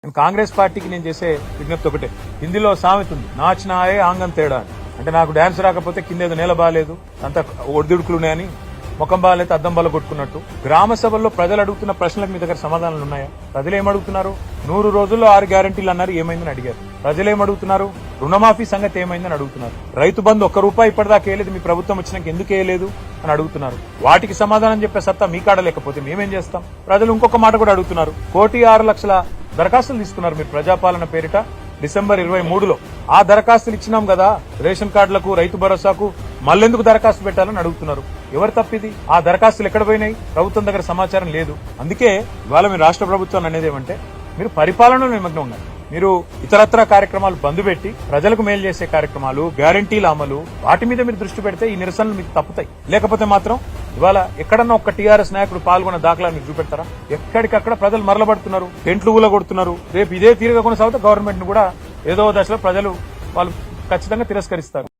నేను కాంగ్రెస్ పార్టీకి నేను చేసే విజ్ఞప్తి ఒకటే. హిందీలో సామెత ఉంది, నాచినాయే ఆంగం తేడా అని. అంటే నాకు డాన్స్ రాకపోతే కిందేదో నేల బాగాలేదు, అంత ఒడిదుడుకులున్నాయని, ముఖం బాగాలేదు అద్దం బాల కొట్టుకున్నట్టు. గ్రామ సభల్లో ప్రజలు అడుగుతున్న ప్రశ్నలకు మీ దగ్గర సమాధానాలు ఉన్నాయా? ప్రజలు ఏమడుగుతున్నారు? 100 రోజుల్లో 6 గ్యారంటీలు అన్నారు, ఏమైందని అడిగారు. ప్రజలు ఏమడుగుతున్నారు? రుణమాఫీ సంగతి ఏమైందని అడుగుతున్నారు. రైతు బంధు ₹1 ఇప్పటిదాకా వేయలేదు, మీ ప్రభుత్వం వచ్చినాక ఎందుకు వేయలేదు అని అడుగుతున్నారు. వాటికి సమాధానం చెప్పే సత్తా మీ కాడ లేకపోతే మేమేం చేస్తాం? ప్రజలు ఇంకొక మాట కూడా అడుగుతున్నారు. 1,06,00,000 దరఖాస్తులు తీసుకున్నారు మీరు ప్రజాపాలన పేరిట డిసెంబర్ 23లో. ఆ దరఖాస్తులు ఇచ్చినాం కదా రేషన్ కార్డులకు, రైతు భరోసాకు, మళ్ళెందుకు దరఖాస్తు పెట్టాలని అడుగుతున్నారు. ఎవరు తప్పిది? ఆ దరఖాస్తులు ఎక్కడ పోయినాయి? ప్రభుత్వం దగ్గర సమాచారం లేదు. అందుకే ఇవాళ మీరు రాష్ట్ర ప్రభుత్వం అనేది ఏమంటే, మీరు పరిపాలనలో నిమగ్నం ఉన్నారు. మీరు ఇతరత్ర కార్యక్రమాలు బంద్ పెట్టి ప్రజలకు మేలు చేసే కార్యక్రమాలు, గ్యారంటీల అమలు, వాటి మీద మీరు దృష్టి పెడితే ఈ నిరసనలు మీకు తప్పుతాయి. లేకపోతే మాత్రం ఇవాళ ఎక్కడన్నా ఒక్క టీఆర్ఎస్ నాయకుడు పాల్గొన్న దాఖలాలు మీకు చూపెడతారా? ఎక్కడికక్కడ ప్రజలు మరలబడుతున్నారు, టెంట్లు ఊలగొడుతున్నారు. రేపు ఇదే తీరుగా కొనసాగితే గవర్నమెంట్ ను కూడా ఏదో దశలో ప్రజలు వాళ్ళు ఖచ్చితంగా తిరస్కరిస్తారు.